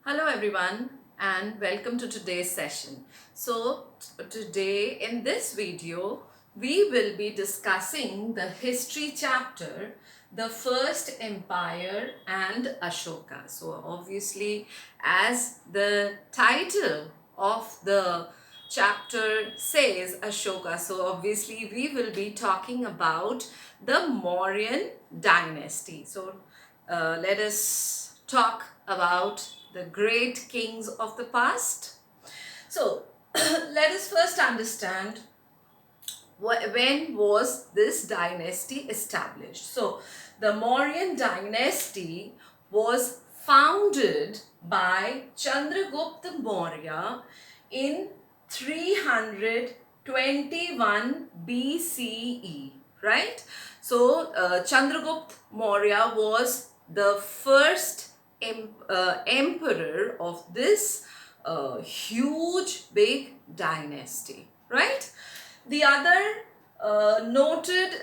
Hello everyone and welcome to today's session. So today in this video we will be discussing the history chapter, the First Empire and Ashoka. So obviously, as the title of the chapter says, Ashoka, so obviously we will be talking about the Mauryan dynasty. So let us talk about the great kings of the past. So let us first understand when was this dynasty established. So the Mauryan dynasty was founded by Chandragupta Maurya in 321 BCE, right? So Chandragupta Maurya was the first emperor of this huge big dynasty, right? The other noted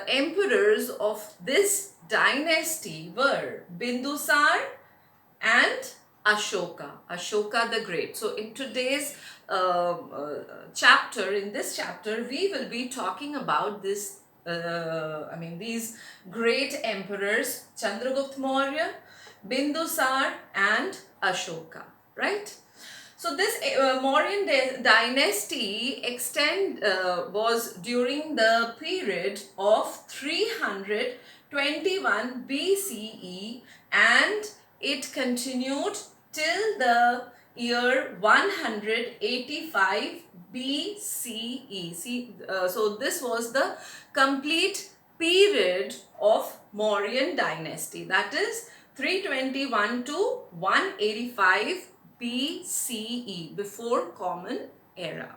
emperors of this dynasty were Bindusar and Ashoka the Great. So in today's chapter, in this chapter, we will be talking about these great emperors, Chandragupta Maurya, Bindusar and Ashoka, right? So this Mauryan dynasty was during the period of 321 BCE and it continued till the year 185 BCE. So this was the complete period of Mauryan dynasty, that is 321 to 185 BCE, before Common Era.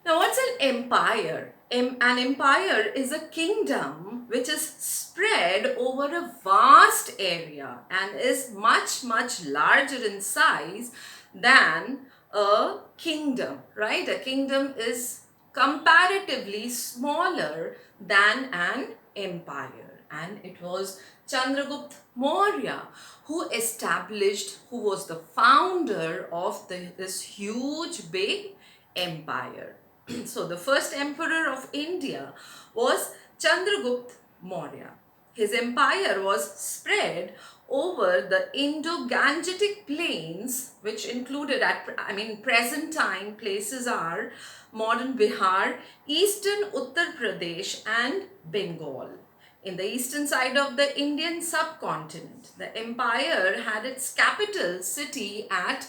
Now, what's an empire? An empire is a kingdom which is spread over a vast area and is much larger in size than a kingdom, right? A kingdom is comparatively smaller than an empire, and it was Chandragupta Maurya who was the founder of this huge big empire. So the first emperor of India was Chandragupta Maurya. His empire was spread over the Indo-Gangetic plains, which included present time places are modern Bihar, eastern Uttar Pradesh and Bengal. In the eastern side of the Indian subcontinent, the empire had its capital city at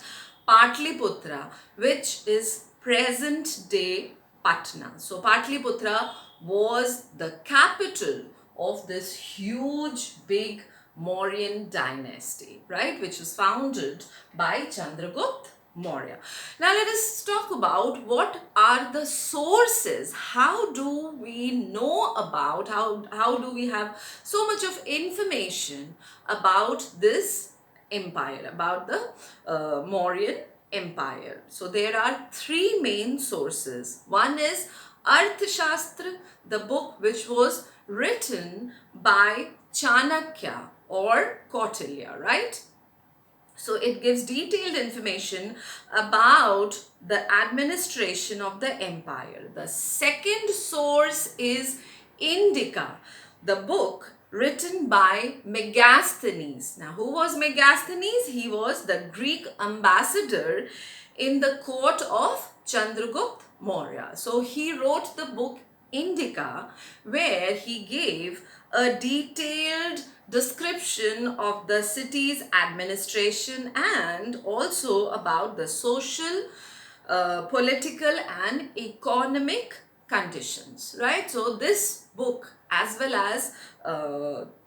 Patliputra, which is present day Patna. So Patliputra was the capital of this huge big Mauryan dynasty, right, which was founded by Chandragupta Maurya. Now let us talk about what are the sources. How do we know about, how do we have so much of information about this empire, about the Mauryan Empire? So there are three main sources. One is Arthashastra, the book which was written by Chanakya or Kautilya, right? So it gives detailed information about the administration of the empire. The second source is Indica, the book written by Megasthenes. Now, who was Megasthenes? He was the Greek ambassador in the court of Chandragupta Maurya. So he wrote the book Indica, where he gave a detailed description of the city's administration and also about the social, political and economic conditions, right? So this book, as well as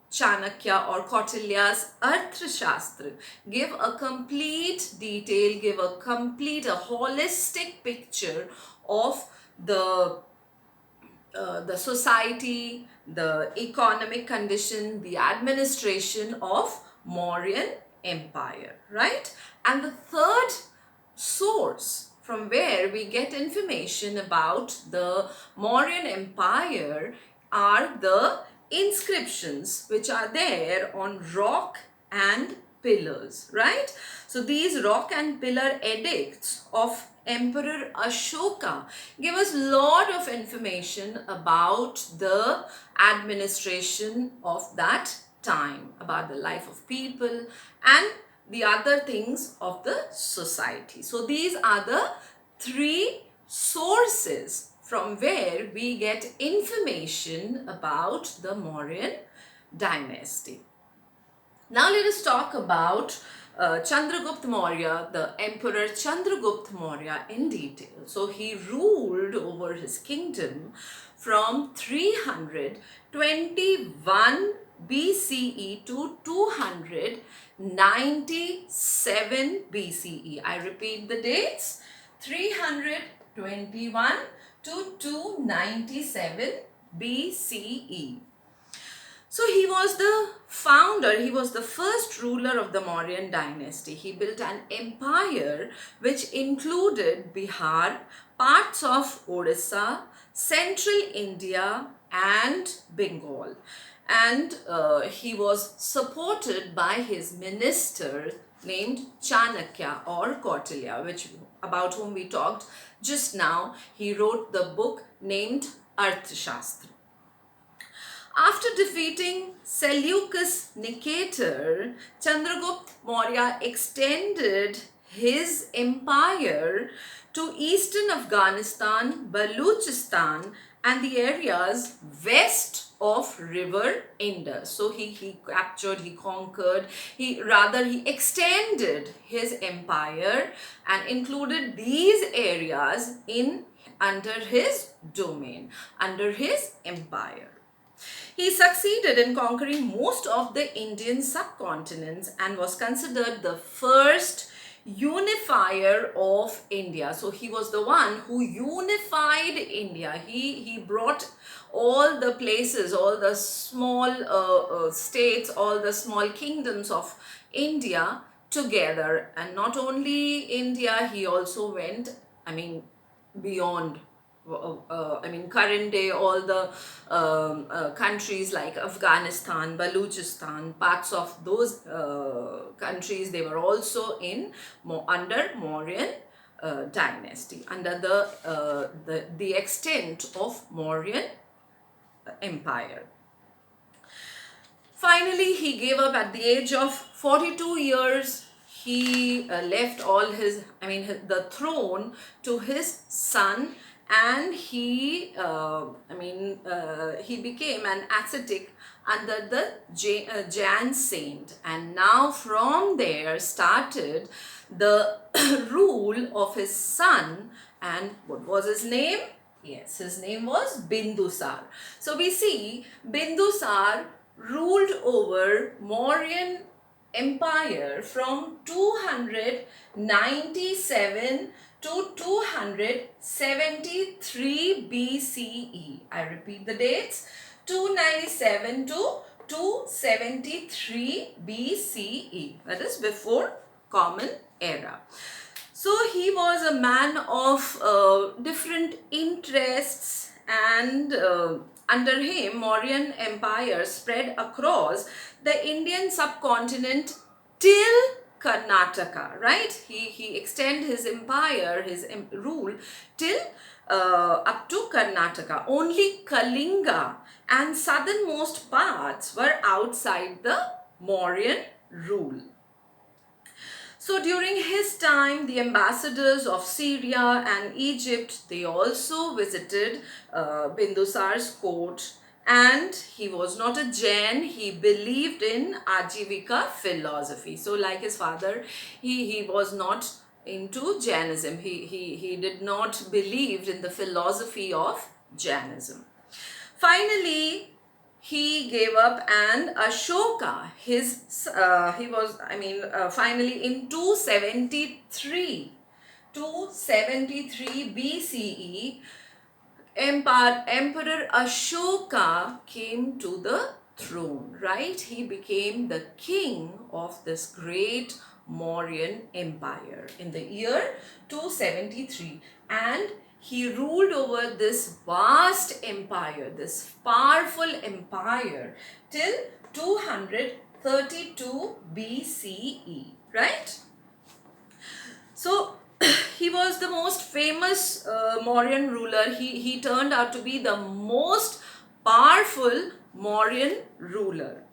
Chanakya or Kautilya's Arthashastra, give a complete detail, give a holistic picture of the society, the economic condition, the administration of Mauryan Empire, right? And the third source from where we get information about the Mauryan Empire are the inscriptions which are there on rock and pillars, right? So these rock and pillar edicts of Emperor Ashoka give us a lot of information about the administration of that time, about the life of people and the other things of the society. So these are the three sources from where we get information about the Mauryan dynasty. Now let us talk about Chandragupta Maurya, the Emperor Chandragupta Maurya in detail. So he ruled over his kingdom from 321 BCE to 297 BCE. I repeat the dates, 321 to 297 BCE. So he was the founder, he was the first ruler of the Mauryan dynasty. He built an empire which included Bihar, parts of Odisha, central India and Bengal. And he was supported by his minister named Chanakya or Kautilya, about whom we talked just now. He wrote the book named Arthashastra. After defeating Seleucus Nicator, Chandragupta Maurya extended his empire to eastern Afghanistan, Baluchistan and the areas west of river Indus. So he captured, he conquered, he extended his empire and included these areas under his domain, under his empire. He succeeded in conquering most of the Indian subcontinents and was considered the first unifier of India. So he was the one who unified India. He brought all the places, all the small states, all the small kingdoms of India together. And not only India, he also went, beyond. Current day, all the countries like Afghanistan, Baluchistan, parts of those countries, they were also under Mauryan dynasty, under the extent of Mauryan Empire. Finally, he gave up at the age of 42 years. He left all the throne to his son, and he became an ascetic under the Jain saint. And now from there started the rule of his son. And what was his name? Yes, his name was Bindusar. So we see Bindusar ruled over Mauryan Empire from 297 to 273 BCE. I repeat the dates, 297 to 273 BCE. That is before Common Era. So he was a man of different interests, and under him Mauryan Empire spread across the Indian subcontinent till Karnataka, right? He extended his empire, his rule till up to Karnataka. Only Kalinga and southernmost parts were outside the Mauryan rule. So during his time, the ambassadors of Syria and Egypt, they also visited Bindusar's court. And he was not a Jain, he believed in Ajivika philosophy. So like his father, he was not into Jainism. He did not believe in the philosophy of Jainism. Finally, he gave up, and Ashoka, finally in 273 BCE, Emperor Ashoka came to the throne, right? He became the king of this great Mauryan Empire in the year 273, and he ruled over this vast empire, this powerful empire till 200 32 BCE, right? So he was the most famous Mauryan ruler. He turned out to be the most powerful Mauryan ruler.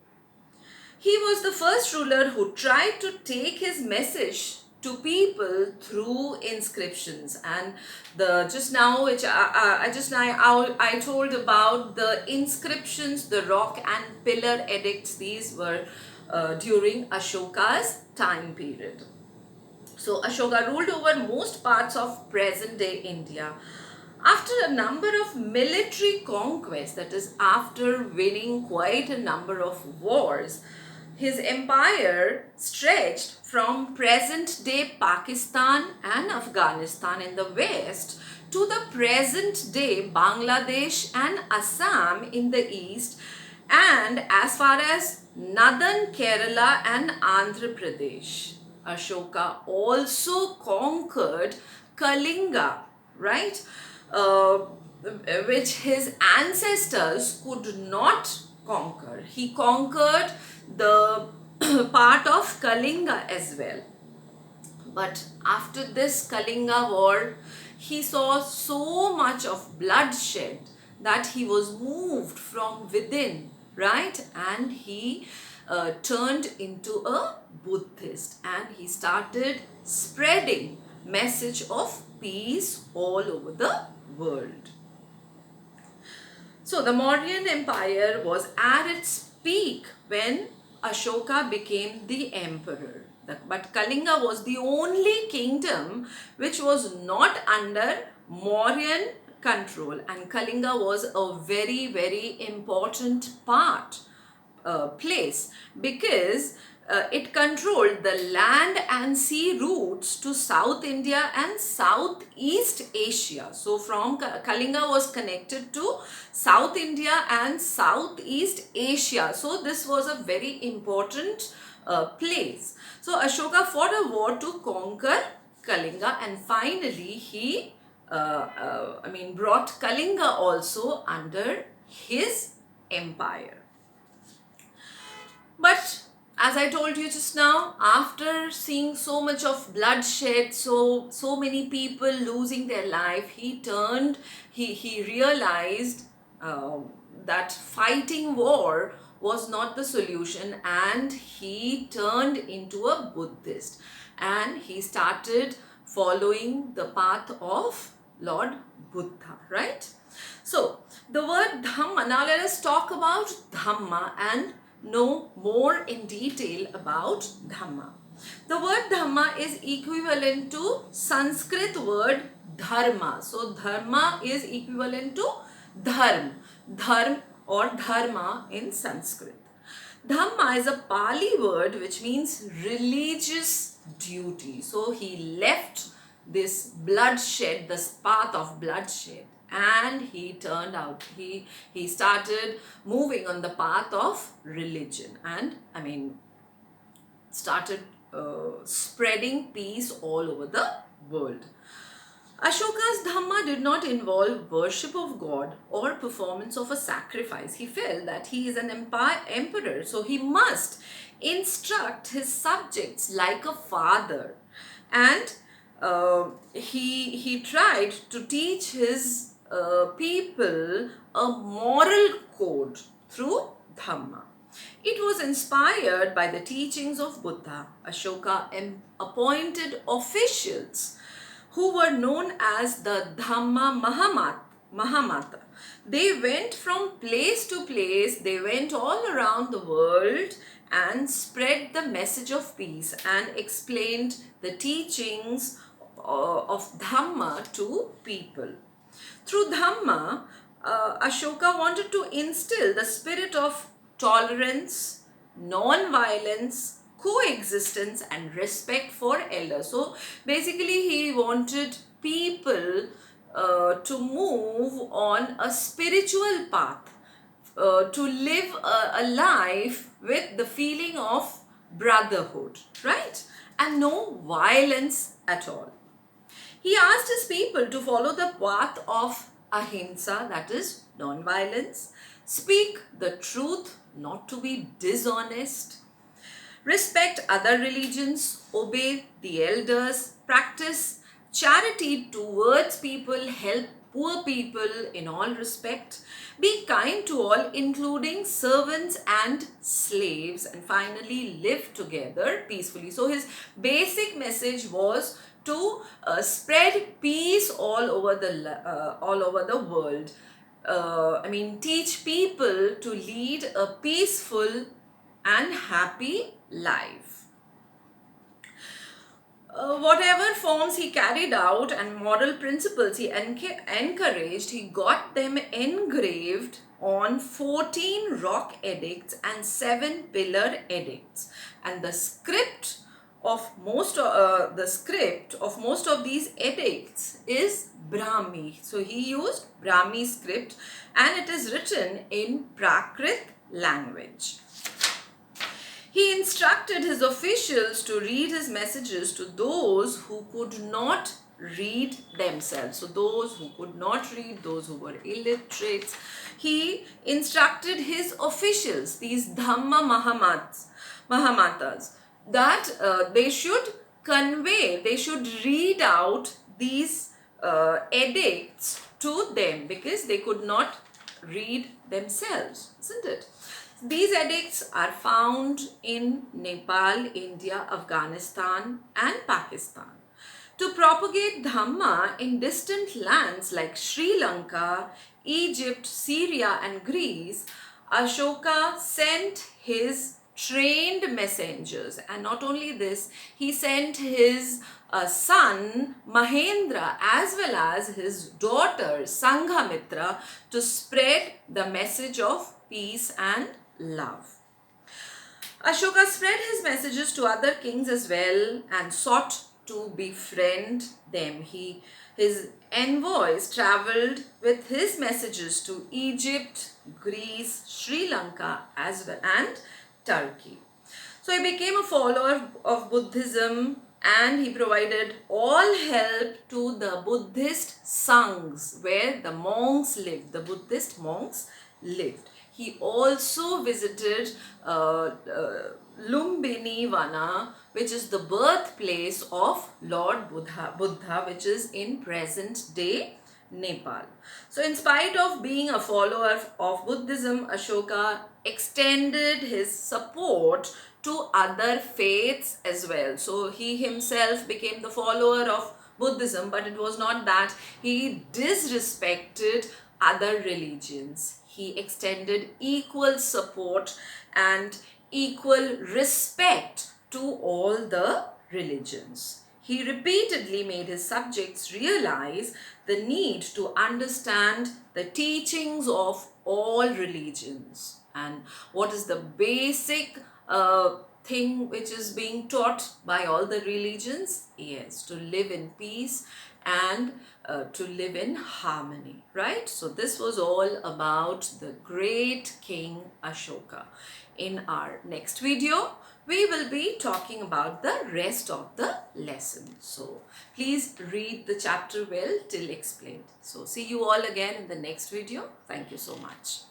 He was the first ruler who tried to take his message to people through inscriptions. And the just now which I told about the inscriptions, the rock and pillar edicts. These were during Ashoka's time period. So Ashoka ruled over most parts of present-day India. After a number of military conquests, that is, after winning quite a number of wars, his empire stretched from present-day Pakistan and Afghanistan in the west to the present-day Bangladesh and Assam in the east, and as far as northern Kerala and Andhra Pradesh. Ashoka also conquered Kalinga, right? Which his ancestors could not conquer. He conquered the part of Kalinga as well. But after this Kalinga war, he saw so much of bloodshed that he was moved from within, right? And he turned into a Buddhist, and he started spreading message of peace all over the world. So the Mauryan Empire was at its peak when Ashoka became the emperor. But Kalinga was the only kingdom which was not under Mauryan control, and Kalinga was a very, very important place, because it controlled the land and sea routes to South India and Southeast Asia. So from Kalinga was connected to South India and Southeast Asia. So this was a very important place. So Ashoka fought a war to conquer Kalinga, and finally he brought Kalinga also under his empire. But as I told you just now, after seeing so much of bloodshed, so many people losing their life, he realized that fighting war was not the solution, and he turned into a Buddhist, and he started following the path of Lord Buddha, right? So the word Dhamma, now let us talk about Dhamma and know more in detail about Dhamma. The word Dhamma is equivalent to Sanskrit word Dharma. So Dharma is equivalent to Dharm or Dharma in Sanskrit. Dhamma is a Pali word which means religious duty. So he left this bloodshed, this path of bloodshed, and he started moving on the path of religion, and started spreading peace all over the world. Ashoka's Dhamma did not involve worship of God or performance of a sacrifice. He felt that he is an emperor, so he must instruct his subjects like a father, and he tried to teach his people a moral code through Dhamma. It was inspired by the teachings of Buddha. Ashoka appointed officials who were known as the Dhamma Mahamata. They went from place to place, they went all around the world and spread the message of peace and explained the teachings of Dhamma to people. Through Dhamma, Ashoka wanted to instill the spirit of tolerance, non-violence, coexistence and respect for elders. So basically he wanted people to move on a spiritual path, to live a life with the feeling of brotherhood, right? And no violence at all. He asked his people to follow the path of ahimsa, that is non-violence, speak the truth, not to be dishonest, respect other religions, obey the elders, practice charity towards people, help poor people in all respect, be kind to all, including servants and slaves, and finally live together peacefully. So his basic message was to spread peace all over the world. Teach people to lead a peaceful and happy life. Whatever forms he carried out and moral principles he encouraged, he got them engraved on 14 rock edicts and 7 pillar edicts. And the script of most of these edicts is Brahmi. So he used Brahmi script, and it is written in Prakrit language. He instructed his officials to read his messages to those who could not read themselves. So those who could not read, those who were illiterate, he instructed his officials, these Dhamma Mahamatas, that they should convey, they should read out these edicts to them, because they could not read themselves, isn't it? These edicts are found in Nepal, India, Afghanistan and Pakistan. To propagate Dhamma in distant lands like Sri Lanka, Egypt, Syria and Greece, Ashoka sent his trained messengers, and not only this, he sent his son Mahendra as well as his daughter Sanghamitra to spread the message of peace and love. Ashoka spread his messages to other kings as well and sought to befriend them. His envoys travelled with his messages to Egypt, Greece, Sri Lanka as well and Turkey. So he became a follower of Buddhism, and he provided all help to the Buddhist Sanghs where the monks lived, the Buddhist monks lived. He also visited Lumbini Vana, which is the birthplace of Lord Buddha, which is in present day Nepal. So in spite of being a follower of Buddhism, Ashoka extended his support to other faiths as well. So he himself became the follower of Buddhism, but it was not that he disrespected other religions. He extended equal support and equal respect to all the religions. He repeatedly made his subjects realize the need to understand the teachings of all religions. And what is the basic thing which is being taught by all the religions? Yes, to live in peace and to live in harmony, right? So this was all about the great King Ashoka. In our next video, we will be talking about the rest of the lesson. So please read the chapter well till explained. So see you all again in the next video. Thank you so much.